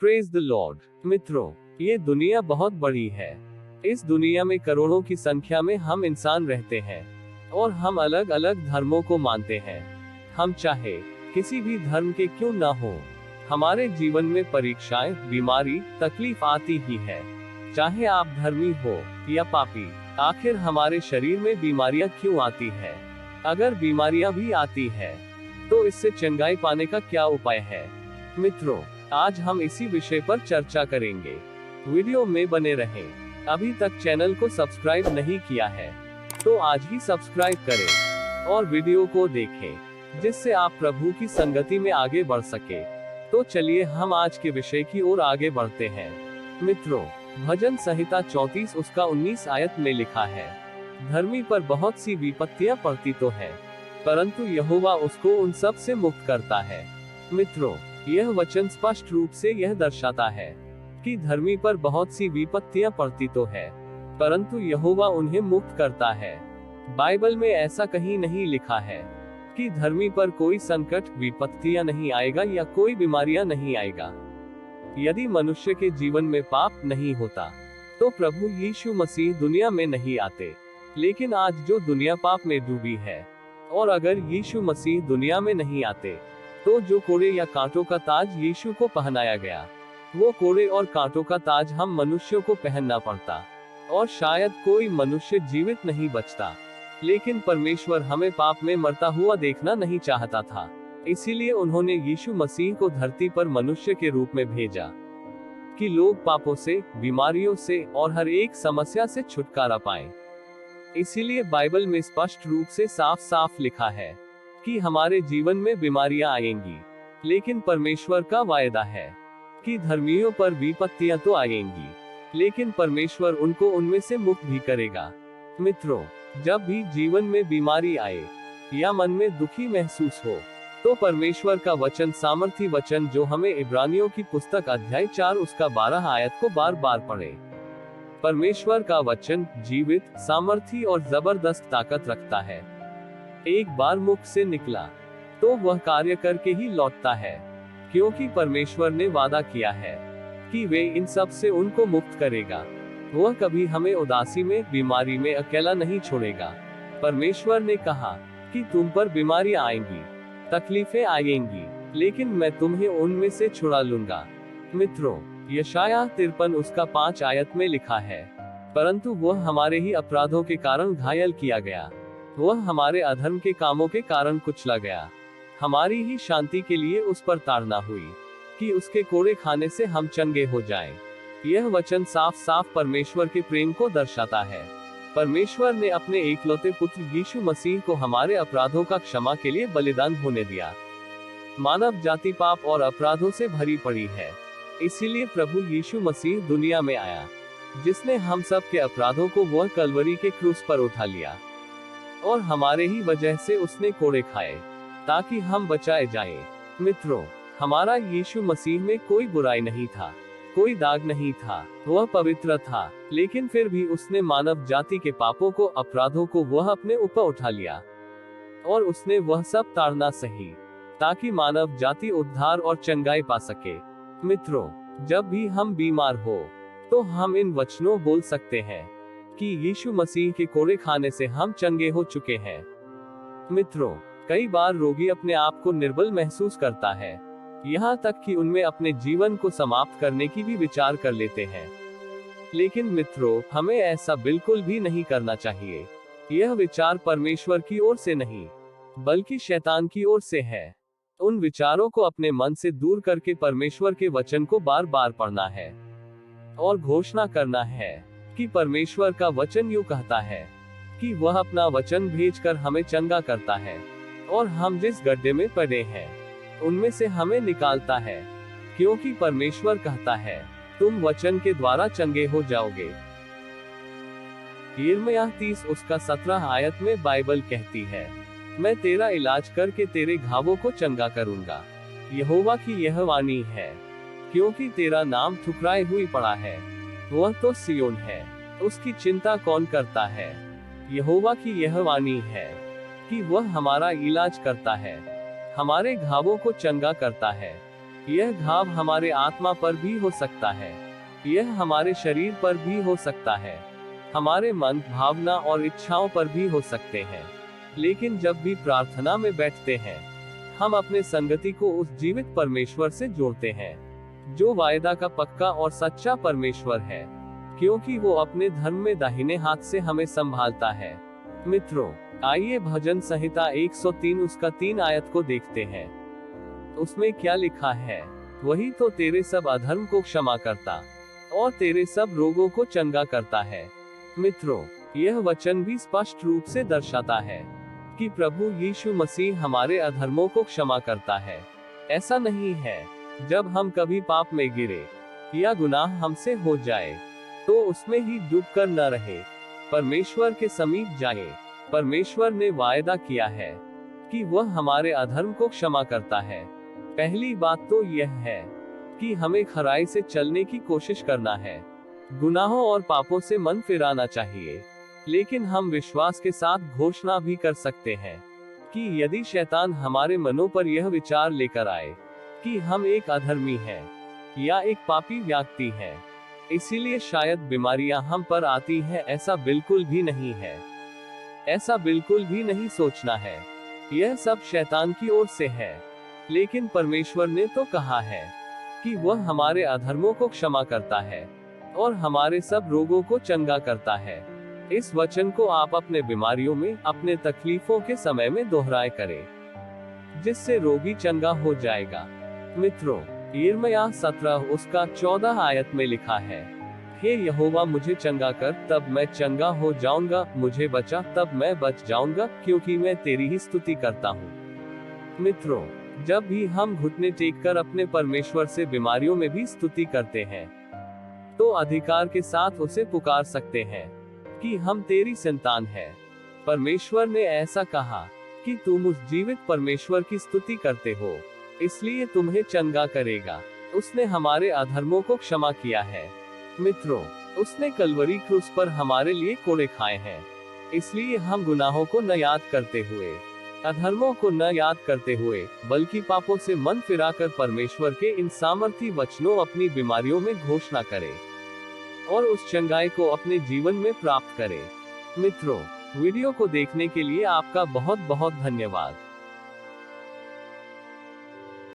Praise the Lord. मित्रों, ये दुनिया बहुत बड़ी है। इस दुनिया में करोड़ों की संख्या में हम इंसान रहते हैं और हम अलग अलग धर्मों को मानते हैं। हम चाहे किसी भी धर्म के क्यों ना हो, हमारे जीवन में परीक्षाएं, बीमारी, तकलीफ आती ही है। चाहे आप धर्मी हो या पापी, आखिर हमारे शरीर में बीमारियां क्यों आती है? अगर बीमारियां भी आती है तो इससे चंगाई पाने का क्या उपाय है? मित्रों, आज हम इसी विषय पर चर्चा करेंगे। वीडियो में बने रहें। अभी तक चैनल को सब्सक्राइब नहीं किया है तो आज ही सब्सक्राइब करें और वीडियो को देखें, जिससे आप प्रभु की संगति में आगे बढ़ सके। तो चलिए हम आज के विषय की ओर आगे बढ़ते हैं। मित्रों, भजन संहिता 34 उसका 19 आयत में लिखा है, धर्मी पर बहुत सी विपत्तियां पड़ती तो है, परंतु यहोवा उसको उन सब से मुक्त करता है। मित्रों, यह वचन स्पष्ट रूप से यह दर्शाता है कि धर्मी पर बहुत सी विपत्तियां पड़ती तो है, परंतु यहोवा उन्हें मुक्त करता है। बाइबल में ऐसा कहीं नहीं लिखा है कि धर्मी पर कोई संकट, विपत्तियां नहीं आएगा या कोई बीमारियां नहीं आएगा। यदि मनुष्य के जीवन में पाप नहीं होता तो प्रभु यीशु मसीह दुनिया में नहीं आते। लेकिन आज जो दुनिया पाप में डूबी है, और अगर यीशु मसीह दुनिया में नहीं आते तो जो कोड़े या कांटों का ताज यीशु को पहनाया गया, वो कोड़े और कांटों का ताज हम मनुष्यों को पहनना पड़ता और शायद कोई मनुष्य जीवित नहीं बचता। लेकिन परमेश्वर हमें पाप में मरता हुआ देखना नहीं चाहता था, इसीलिए उन्होंने यीशु मसीह को धरती पर मनुष्य के रूप में भेजा कि लोग पापों से, बीमारियों से और हर एक समस्या से छुटकारा पाएं। इसीलिए बाइबल में स्पष्ट रूप से साफ साफ लिखा है कि हमारे जीवन में बीमारियां आएंगी, लेकिन परमेश्वर का वायदा है कि धर्मियों पर विपत्तियां तो आएंगी, लेकिन परमेश्वर उनको उनमें से मुक्त भी करेगा। मित्रों, जब भी जीवन में बीमारी आए या मन में दुखी महसूस हो, तो परमेश्वर का वचन, सामर्थी वचन जो हमें इब्रानियों की पुस्तक अध्याय 4 उसका 12 आयत को बार बार पढ़े। परमेश्वर का वचन जीवित, सामर्थी और जबरदस्त ताकत रखता है। एक बार मुख से निकला तो वह कार्य करके ही लौटता है, क्योंकि परमेश्वर ने वादा किया है कि वे इन सब से उनको मुक्त करेगा। वह कभी हमें उदासी में, बीमारी में अकेला नहीं छोड़ेगा। परमेश्वर ने कहा कि तुम पर बीमारियां आएंगी, तकलीफें आएंगी, लेकिन मैं तुम्हें उनमें से छुड़ा लूंगा। मित्रों, यशायाह 53 उसका 5 आयत में लिखा है, परंतु वह हमारे ही अपराधों के कारण घायल किया गया, वह हमारे अधर्म के कामों के कारण कुचला गया। हमारी ही शांति के लिए उस पर ताड़ना हुई कि उसके कोड़े खाने से हम चंगे हो जाएं। यह वचन साफ साफ परमेश्वर के प्रेम को दर्शाता है। परमेश्वर ने अपने एकलौते पुत्र यीशु मसीह को हमारे अपराधों का क्षमा के लिए बलिदान होने दिया। मानव जाति पाप और अपराधों से भरी पड़ी है, इसीलिए प्रभु यीशु मसीह दुनिया में आया, जिसने हम सब के अपराधों को वह कलवरी के क्रूस पर उठा लिया और हमारे ही वजह से उसने कोड़े खाए ताकि हम बचाए जाएं। मित्रों, हमारा यीशु मसीह में कोई बुराई नहीं था, कोई दाग नहीं था, वह पवित्र था, लेकिन फिर भी उसने मानव जाति के पापों को, अपराधों को वह अपने ऊपर उठा लिया और उसने वह सब ताड़ना सही ताकि मानव जाति उद्धार और चंगाई पा सके। मित्रों, जब भी हम बीमार हो तो हम इन वचनों बोल सकते हैं कि यीशु मसीह के कोड़े खाने से हम चंगे हो चुके हैं। मित्रों, कई बार रोगी अपने आप को निर्बल महसूस करता है, यहाँ तक कि उनमें अपने जीवन को समाप्त करने की भी विचार कर लेते हैं। लेकिन मित्रों, हमें ऐसा बिल्कुल भी नहीं करना चाहिए। यह विचार परमेश्वर की ओर से नहीं, बल्कि शैतान की ओर से है। उन विचारों को अपने मन से दूर करके परमेश्वर के वचन को बार बार पढ़ना है और घोषणा करना है कि परमेश्वर का वचन यूं कहता है कि वह अपना वचन भेजकर हमें चंगा करता है और हम जिस गड्ढे में पड़े हैं उनमें से हमें निकालता है, क्योंकि परमेश्वर कहता है तुम वचन के द्वारा चंगे हो जाओगे। यिर्मयाह 30 उसका 17 आयत में बाइबल कहती है, मैं तेरा इलाज करके तेरे घावों को चंगा करूंगा। यहोवा की यह वाणी है, क्योंकि तेरा नाम ठुकराए हुई पड़ा है, वह तो सियोन है, उसकी चिंता कौन करता है। यहोवा की यह वाणी है कि वह हमारा इलाज करता है, हमारे घावों को चंगा करता है। यह घाव हमारे आत्मा पर भी हो सकता है, यह हमारे शरीर पर भी हो सकता है, हमारे मन, भावना और इच्छाओं पर भी हो सकते हैं। लेकिन जब भी प्रार्थना में बैठते हैं, हम अपने संगति को उस जीवित परमेश्वर से जोड़ते हैं, जो वायदा का पक्का और सच्चा परमेश्वर है, क्योंकि वो अपने धर्म में दाहिने हाथ से हमें संभालता है। मित्रों, आइए भजन संहिता 103 उसका 3 आयत को देखते हैं। उसमें क्या लिखा है? वही तो तेरे सब अधर्म को क्षमा करता और तेरे सब रोगों को चंगा करता है। मित्रों, यह वचन भी स्पष्ट रूप से दर्शाता है कि प्रभु यीशु मसीह हमारे अधर्मों को क्षमा करता है। ऐसा नहीं है जब हम कभी पाप में गिरे या गुनाह हमसे हो जाए तो उसमें ही डूब कर न रहे, परमेश्वर के समीप जाए। परमेश्वर ने वायदा किया है कि वह हमारे अधर्म को क्षमा करता है। पहली बात तो यह है कि हमें खराई से चलने की कोशिश करना है, गुनाहों और पापों से मन फिराना चाहिए। लेकिन हम विश्वास के साथ घोषणा भी कर सकते हैं कि यदि शैतान हमारे मनों पर यह विचार लेकर आए कि हम एक अधर्मी हैं या एक पापी व्यक्ति हैं, इसीलिए शायद बीमारियां हम पर आती हैं, ऐसा बिल्कुल भी नहीं है। ऐसा बिल्कुल भी नहीं सोचना है। यह सब शैतान की ओर से है। लेकिन परमेश्वर ने तो कहा है कि वह हमारे अधर्मों को क्षमा करता है और हमारे सब रोगों को चंगा करता है। इस वचन को आप अपने बीमारियों में, अपने तकलीफों के समय में दोहराए करें, जिससे रोगी चंगा हो जाएगा। मित्रों, यिर्मयाह 17 उसका 14 आयत में लिखा है, हे यहोवा मुझे चंगा कर, तब मैं चंगा हो जाऊंगा, मुझे बचा, तब मैं बच जाऊंगा, क्योंकि मैं तेरी ही स्तुति करता हूँ। मित्रों, जब भी हम घुटने टेककर अपने परमेश्वर से बीमारियों में भी स्तुति करते हैं, तो अधिकार के साथ उसे पुकार सकते हैं कि हम तेरी संतान हैं। परमेश्वर ने ऐसा कहा कि तुम उस जीवित परमेश्वर की स्तुति करते हो, इसलिए तुम्हें चंगा करेगा। उसने हमारे अधर्मों को क्षमा किया है। मित्रों, उसने कलवरी क्रूस पर हमारे लिए कोड़े खाए हैं, इसलिए हम गुनाहों को न याद करते हुए, अधर्मों को न याद करते हुए, बल्कि पापों से मन फिराकर परमेश्वर के इन सामर्थी वचनों अपनी बीमारियों में घोषणा करें और उस चंगाई को अपने जीवन में प्राप्त करें। मित्रों, वीडियो को देखने के लिए आपका बहुत बहुत धन्यवाद।